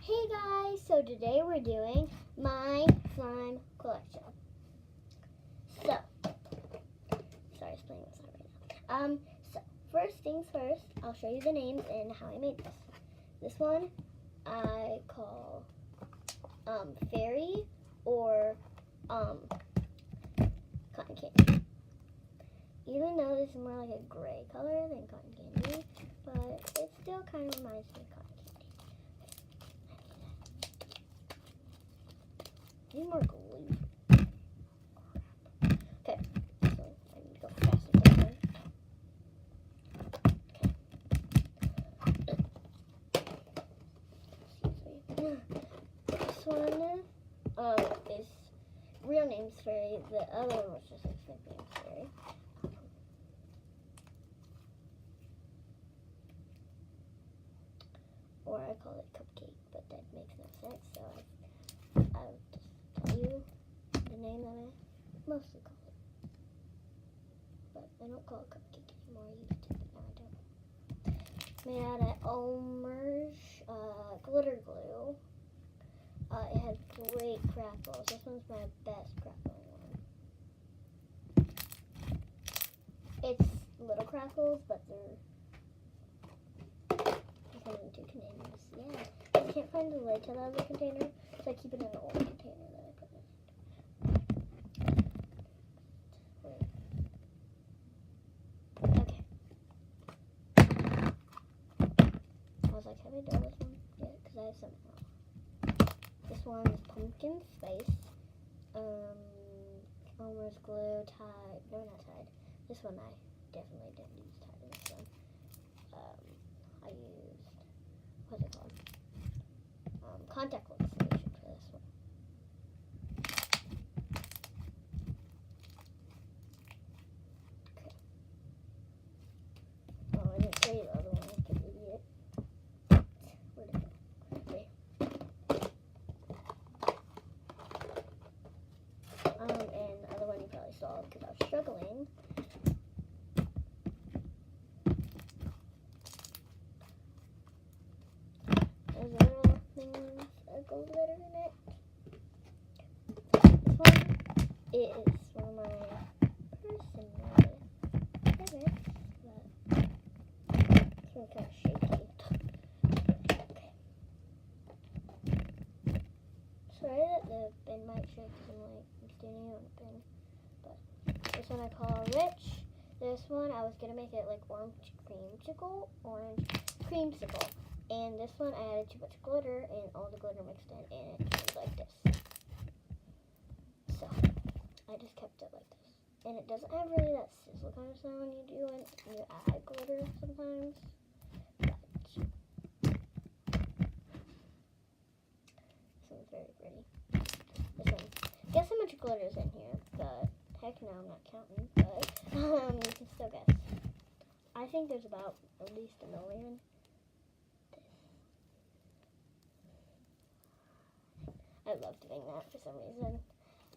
Hey guys, so today we're doing my slime collection. So, sorry, explaining this right now. So first things first, I'll show you the names and how I made this. This one I call Fairy or Cotton Candy. Even though this is more like a gray color than Cotton Candy, but it still kind of reminds me of Cotton Candy. Need more glue. Okay, so I need to go faster this time. Okay. This one is real name's Fairy. The other one was just like nickname's Fairy. Or I call it Cupcake, but that makes no sense, so I'll just tell you the name that I mostly call it. But I don't call it Cupcake anymore. I used to, but now I don't. Made out of Elmer's glitter glue. It has great crackles. This one's my best crackling one. It's little crackles, but they're becoming two containers. Yeah. I can't find the lid to the other container, so I keep it in the old container that I put in. Wait. Okay. I was like, have I done this one yet? Because I have some now. This one is Pumpkin Spice. Elmer's glue, Tide. No, not Tide. This one I definitely didn't use Tide in this one. I used, what's it called? Contact lens solution for this one. Okay. Oh, I didn't show you the other one. I could idiot. Where'd it go? Okay. And the other one you probably saw because I was struggling. There's little things that go glitter in it. This one is one of my personal favorites, but it's kind of shaky. Okay. Sorry that the bin might shake because I'm standing on a bin, but this one I call Rich. This one I was gonna make it like orange creamsicle. And this one I added too much glitter and all the glitter mixed in and it came like this. So I just kept it like this. And it doesn't have really that sizzle kind of sound you do when you add glitter sometimes. But this one's very pretty. This one, guess how much glitter is in here, but heck no, I'm not counting, but you can still guess. I think there's about at least a million. I love doing that for some reason.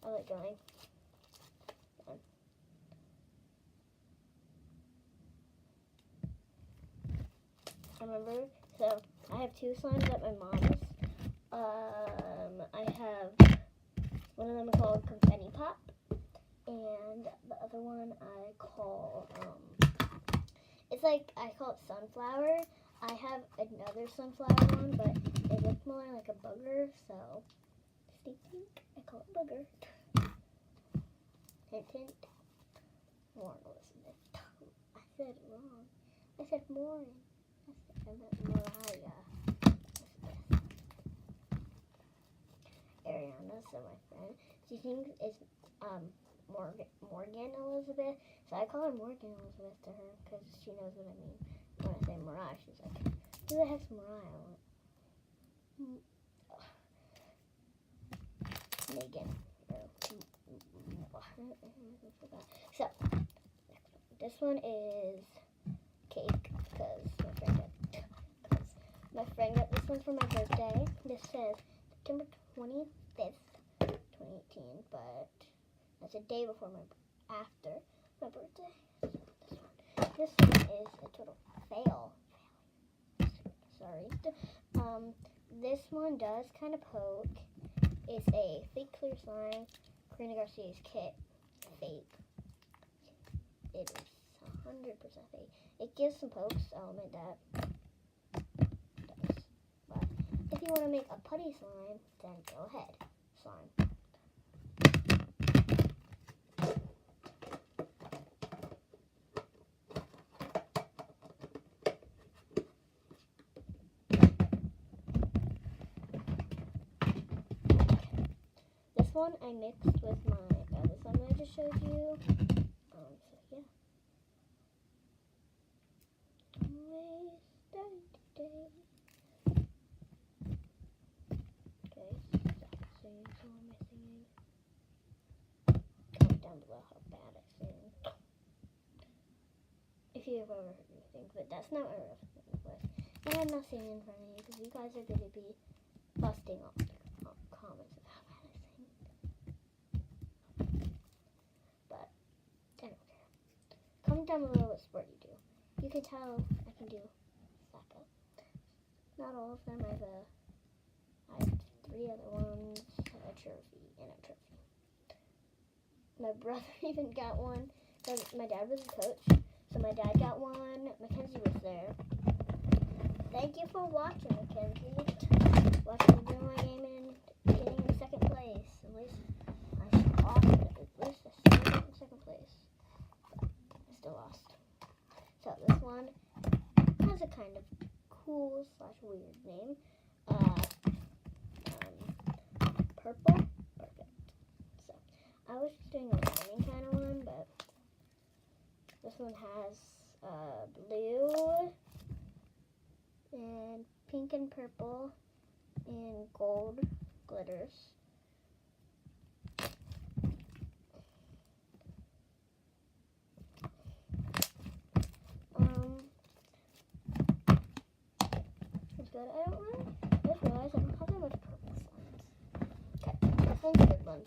I like going. I remember, so I have two slimes at my mom's. I have one of them called Confetti Pop, and the other one I call it's like I call it Sunflower. I have another sunflower one, but it looks more like a booger, so. I call it booger. Hint, hint. Warren Elizabeth. I said it wrong. I said Warren. I meant Mariah. Ariana, so my friend, she thinks it's Morgan Elizabeth, so I call her Morgan Elizabeth to her because she knows what I mean. When I say Mariah, she's like, who the heck's Mariah? Megan. So, this one is Cake because my friend got this one for my birthday. This says September 25th, 2018, but that's a day before after my birthday. This one is a total fail. Sorry. this one does kind of poke. It's a fake clear slime. Karina Garcia's kit. Fake. It is 100% fake. It gives some pokes, I'll admit that. It does. But if you want to make a putty slime, then go ahead. Slime. This one I mixed with my other slime I just showed you. So yeah. Always starting today. Okay, stop singing so am I singing. Comment down below how bad I sing. If you've ever heard me sing, but that's not my real voice. And I'm not singing in front of you because you guys are going to be busting off the comments of how bad I sing. But I don't care. Comment down below what sport you do. You can tell I can do soccer. Not all of them. I have 3 other ones, a trophy, and a trophy. My brother even got one. My dad was a coach, so my dad got one. Mackenzie was there. Thank you for watching, Mackenzie. Watching me do my game and getting in 2nd place. At least I lost, at least I still got in 2nd place. But I still lost. So this one has a kind of cool / weird name. Purple. Perfect. So I was just doing a rhyming kind of one, but this one has blue and pink and purple and gold glitters. It's good. I just realized I don't have that much purple slimes. Okay, this one's a good one.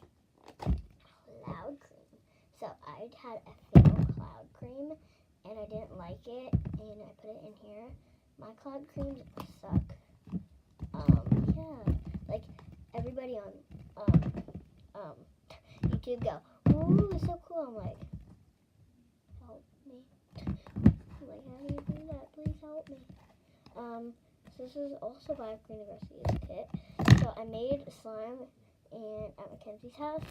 Cloud cream. So I had a fail cloud cream and I didn't like it and I put it in here. My cloud creams suck. Yeah, like everybody on YouTube go, ooh, it's so cool. I'm like, help me. I'm like, how do you do that? Please help me. So this is also by Karina Garcia's kit. So I made slime at Mackenzie's house,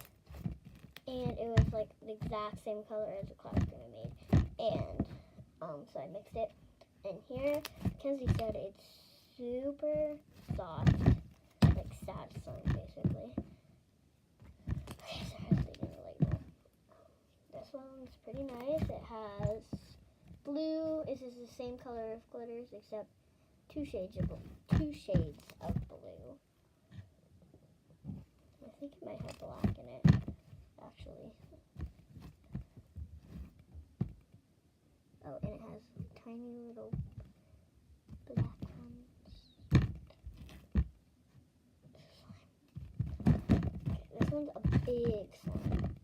and it was like the exact same color as the cloud cream I made. And so I mixed it. And here, Mackenzie said it's super soft, like sad slime, basically. Okay, so I was reading the label. This one's pretty nice. It has blue. This is the same color of glitters, except 2 shades of blue. I think it might have black in it, actually. Oh, and it has tiny little black ones. Okay, this one's a big slime.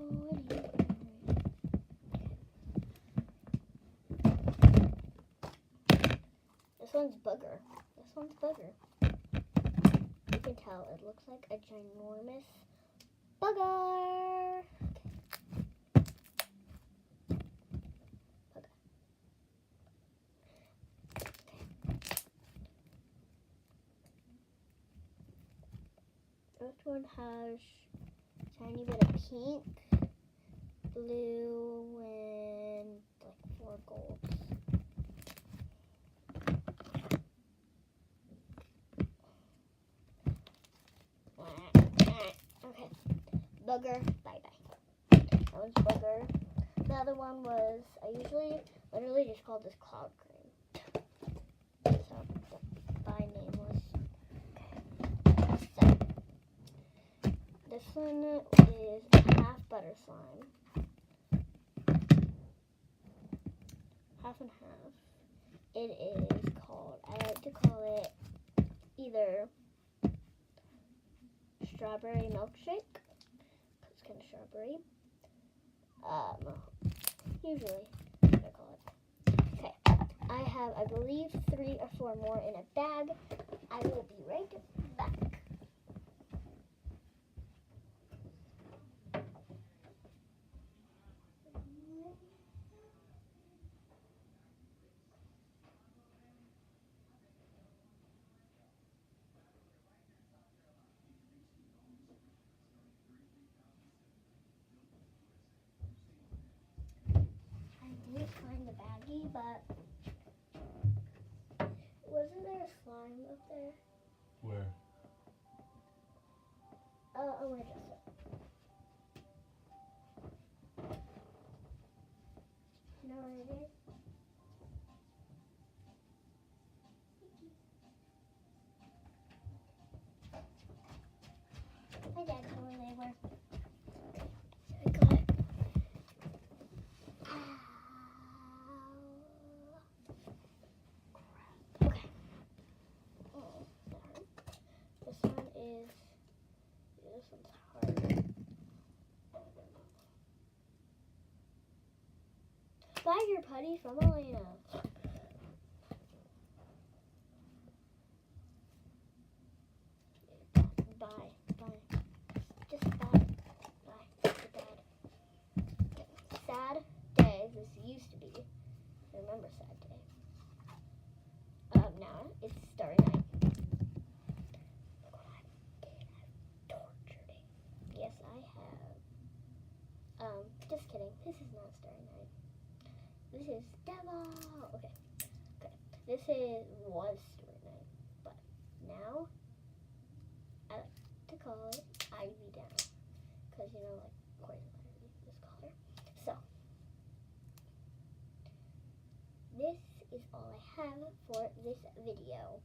Oh, crap. This one's booger. This one's booger. You can tell it looks like a ginormous booger. Okay. This one has a tiny bit of pink, blue, and like 4 golds. Okay, booger, bye-bye. That one's booger. The other one was, I usually literally just called this cloud cream. So, by nameless. Okay. So, this one is half butter slime. Half and half. It is called, I like to call it either strawberry milkshake strawberry. Usually, I call it. Okay, I have, I believe, 3 or 4 more in a bag. I will be right back. I didn't find the baggie, but wasn't there a slime up there? Where? On my dresser. You know what it is? My dad told me they were. I got it. Okay. Oh, that hurt. This one is. This one's hard. Buy your putty from Elena. Bye. Just bye. Bye. Goodbye. Sad day. This used to be. I remember sad day. Now it's Starry Night. Look what I did. I've tortured it. Yes, I have. Just kidding. This is not Starry Night. This is Devil. Okay. This was Starry Night, but now I like to call it Ivy Down, because like poison ivy, this color. So this is all I have for this video.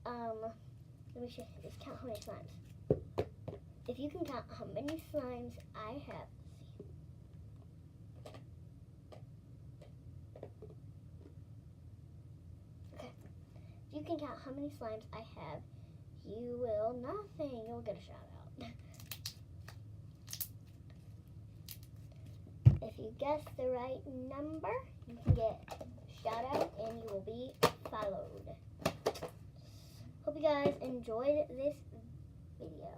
Let me just count how many slimes. If you can count how many slimes I have, if you can count how many slimes I have, you will nothing. You'll get a shout out. If you guess the right number, you can get a shout out and you will be followed. Hope you guys enjoyed this video.